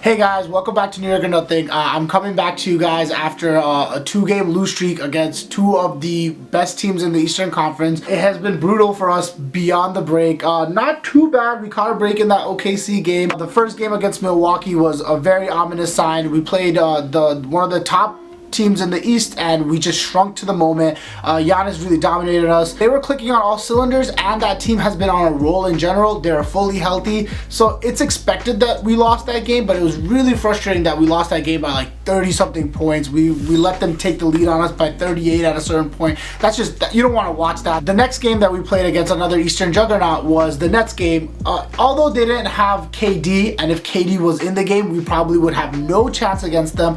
Hey guys, welcome back to New York or Nothing. I'm coming back to you guys after a 2-game lose streak against two of the best teams in the Eastern Conference. It has been brutal for us beyond the break. Not too bad. We caught a break in that OKC game. The first game against Milwaukee was a very ominous sign. We played one of the top teams in the East and we just shrunk to the moment. Giannis really dominated us. They were clicking on all cylinders and that team has been on a roll in general. They're fully healthy, so it's expected that we lost that game, but it was really frustrating that we lost that game by like 30 something points. We let them take the lead on us by 38 at a certain point. That's just, you don't want to watch that. The next game that we played against another Eastern juggernaut was the Nets game. Although they didn't have KD, and if KD was in the game we probably would have no chance against them.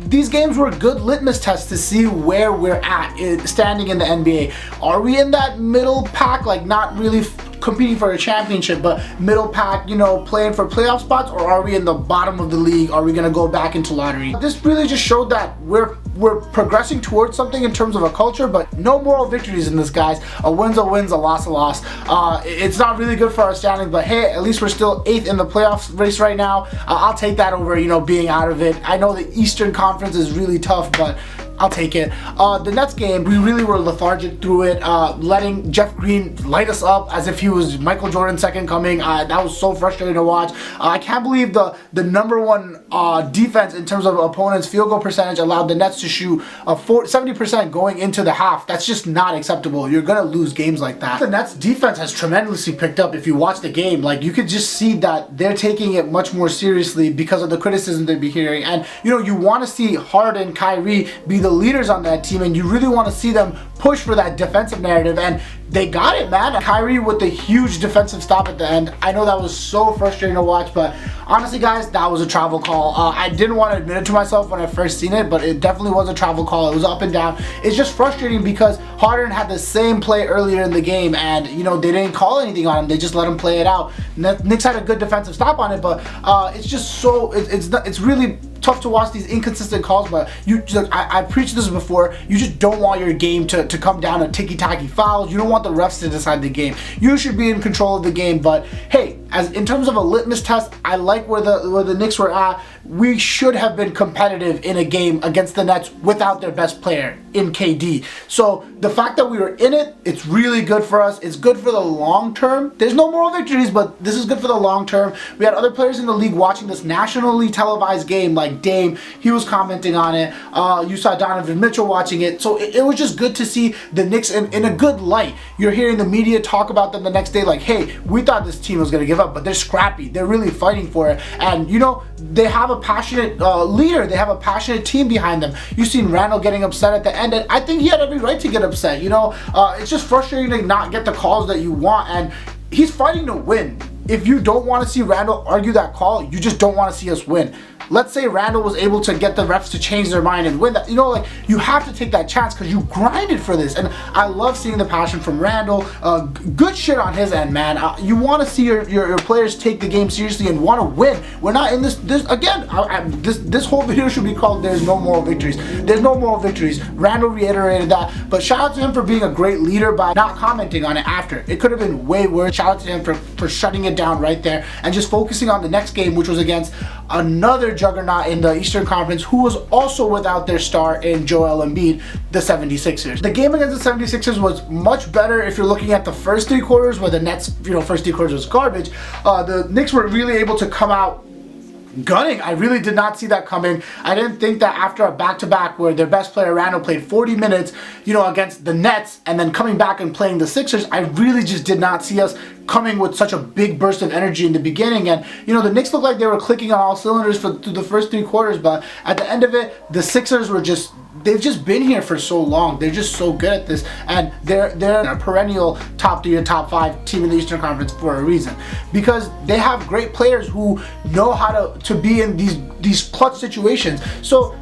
These games were good litmus tests to see where we're at standing in the NBA. Are we in that middle pack, like not really competing for a championship, but middle pack, you know, playing for playoff spots, or are we in the bottom of the league? Are we gonna go back into lottery? This really just showed that we're progressing towards something in terms of a culture, but no moral victories in this, guys. A win's a win, a loss a loss. It's not really good for our standing, but hey, at least we're still 8th in the playoff race right now. I'll take that over, you know, being out of it. I know the Eastern Conference is really tough, but I'll take it. The Nets game, we really were lethargic through it, letting Jeff Green light us up as if he was Michael Jordan's second coming. That was so frustrating to watch. I can't believe the number one defense in terms of opponents' field goal percentage allowed the Nets to shoot 70% going into the half. That's just not acceptable. You're gonna lose games like that. The Nets defense has tremendously picked up. If you watch the game, like, you could just see that they're taking it much more seriously because of the criticism they've been hearing. And you know, you want to see Harden, Kyrie be the leaders on that team, and you really want to see them push for that defensive narrative, and they got it, man. Kyrie with the huge defensive stop at the end. I know that was so frustrating to watch, but honestly, guys, that was a travel call. I didn't want to admit it to myself when I first seen it, but it definitely was a travel call. It was up and down. It's just frustrating because Harden had the same play earlier in the game, and you know, they didn't call anything on him. They just let him play it out. Knicks had a good defensive stop on it, but it's just so it's really tough to watch these inconsistent calls. But I preached this before, you just don't want your game to come down to ticky-tacky fouls. You don't want the refs to decide the game. You should be in control of the game. But hey, as in terms of a litmus test, I like where the Knicks were at. We should have been competitive in a game against the Nets without their best player in KD. So the fact that we were in it, it's really good for us. It's good for the long term. There's no moral victories, but this is good for the long term. We had other players in the league watching this nationally televised game, like Dame. He was commenting on it. You saw Donovan Mitchell watching it. So it was just good to see the Knicks in a good light. You're hearing the media talk about them the next day like, hey, we thought this team was going to give up, but they're scrappy. They're really fighting for it. And you know, they have a passionate leader. They have a passionate team behind them. You've seen Randall getting upset at the end, and I think he had every right to get upset. You know, it's just frustrating to not get the calls that you want, and he's fighting to win. If you don't want to see Randall argue that call, you just don't want to see us win. Let's say Randall was able to get the refs to change their mind and win that. You know, like, you have to take that chance because you grinded for this. And I love seeing the passion from Randall. Good shit on his end, man. You want to see your players take the game seriously and want to win. We're not in this again. This whole video should be called "There's No Moral Victories." There's no moral victories. Randall reiterated that, but shout out to him for being a great leader by not commenting on it after. It could have been way worse. Shout out to him for shutting it down right there and just focusing on the next game, which was against another juggernaut in the Eastern Conference who was also without their star in Joel Embiid, the 76ers. The game against the 76ers was much better if you're looking at the first 3 quarters, where the Nets, you know, first 3 quarters was garbage. The Knicks were really able to come out gunning. I really did not see that coming. I didn't think that after a back-to-back where their best player Randall played 40 minutes, you know, against the Nets and then coming back and playing the Sixers, I really just did not see us coming with such a big burst of energy in the beginning. And you know, the Knicks looked like they were clicking on all cylinders through the first 3 quarters, but at the end of it, the Sixers were they've just been here for so long. They're just so good at this, and they're a perennial top 3 or top 5 team in the Eastern Conference for a reason, because they have great players who know how to be in these clutch situations. So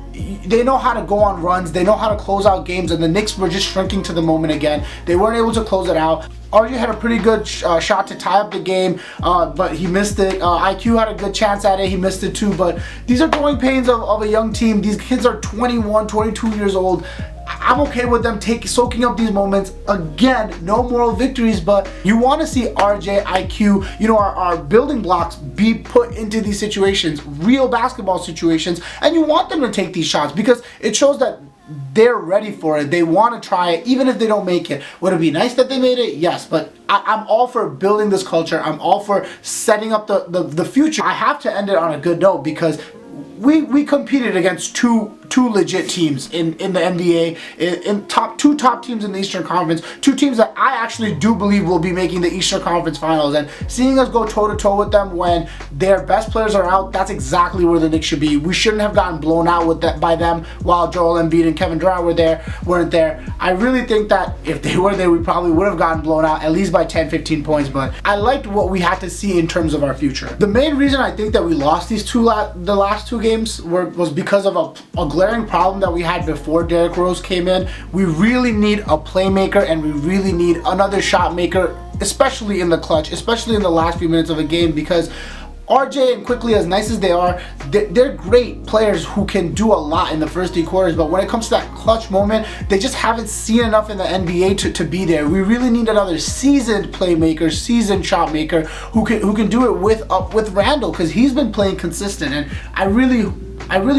they know how to go on runs, they know how to close out games, and the Knicks were just shrinking to the moment again. They weren't able to close it out. RJ had a pretty good shot to tie up the game, but he missed it. IQ had a good chance at it, he missed it too. But these are growing pains of a young team. These kids are 21, 22 years old. I'm okay with them soaking up these moments. Again, no moral victories, but you want to see RJ, IQ, you know, our building blocks be put into these situations, real basketball situations, and you want them to take these shots because it shows that they're ready for it. They want to try it, even if they don't make it. Would it be nice that they made it? Yes, but I'm all for building this culture. I'm all for setting up the future. I have to end it on a good note because we competed against two legit teams in the NBA, in two top teams in the Eastern Conference, two teams that I actually do believe will be making the Eastern Conference Finals, and seeing us go toe-to-toe with them when their best players are out, that's exactly where the Knicks should be. We shouldn't have gotten blown out by them while Joel Embiid and Kevin Durant weren't there. I really think that if they were there, we probably would have gotten blown out at least by 10-15 points, but I liked what we had to see in terms of our future. The main reason I think that we lost the last two games was because of a glaring problem that we had before Derrick Rose came in. We really need a playmaker and we really need another shot maker, especially in the clutch, especially in the last few minutes of a game, because RJ and Quickly, as nice as they are, they're great players who can do a lot in the first 3 quarters, but when it comes to that clutch moment, they just haven't seen enough in the NBA to be there. We really need another seasoned playmaker, seasoned shot maker who can do it with Randall, because he's been playing consistent, and I really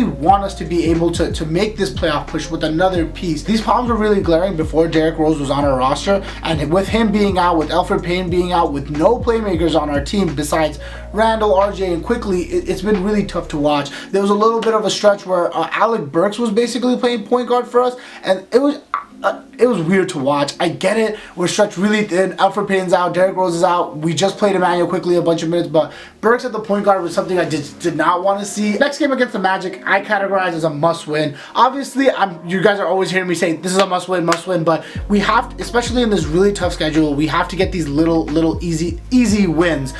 want us to be able to make this playoff push with another piece. These problems were really glaring before Derrick Rose was on our roster, and with him being out, with Elfrid Payton being out, with no playmakers on our team besides Randall, RJ, and Quickly, it's been really tough to watch. There was a little bit of a stretch where Alec Burks was basically playing point guard for us, and it was weird to watch. I get it. We're stretched really thin. Elfrid Payton's out. Derrick Rose is out. We just played Emmanuel Quickly a bunch of minutes, but Burks at the point guard was something I just did not want to see. Next game against the Magic, I categorize as a must-win. Obviously, you guys are always hearing me say this is a must-win, but we have to, especially in this really tough schedule, we have to get these little easy wins.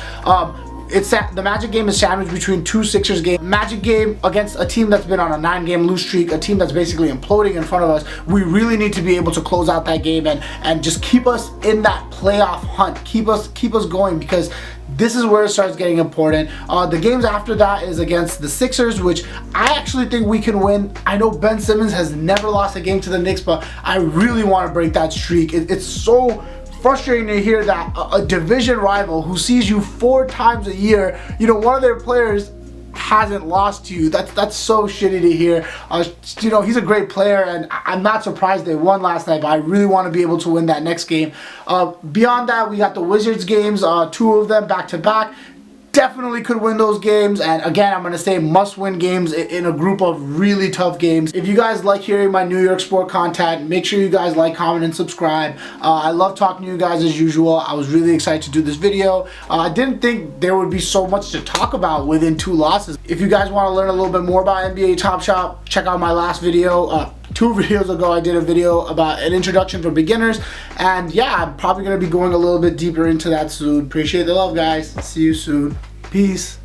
The Magic game is sandwiched between 2 Sixers games. Magic game against a team that's been on a 9-game lose streak, a team that's basically imploding in front of us. We really need to be able to close out that game and just keep us in that playoff hunt. Keep us going, because this is where it starts getting important. The games after that is against the Sixers, which I actually think we can win. I know Ben Simmons has never lost a game to the Knicks, but I really want to break that streak. It's so frustrating to hear that a division rival who sees you 4 times a year, you know, one of their players hasn't lost to you. That's so shitty to hear. You know, he's a great player, and I'm not surprised they won last night, but I really want to be able to win that next game. Beyond that, we got the Wizards games, 2 of them back to back. Definitely could win those games, and again, I'm going to say must-win games in a group of really tough games. If you guys like hearing my New York sport content, make sure you guys like, comment, and subscribe. I love talking to you guys as usual. I was really excited to do this video. I didn't think there would be so much to talk about within 2 losses. If you guys want to learn a little bit more about NBA Top Shot, check out my last video. 2 videos ago, I did a video about an introduction for beginners, and yeah, I'm probably going to be going a little bit deeper into that soon. Appreciate the love, guys. See you soon. Peace.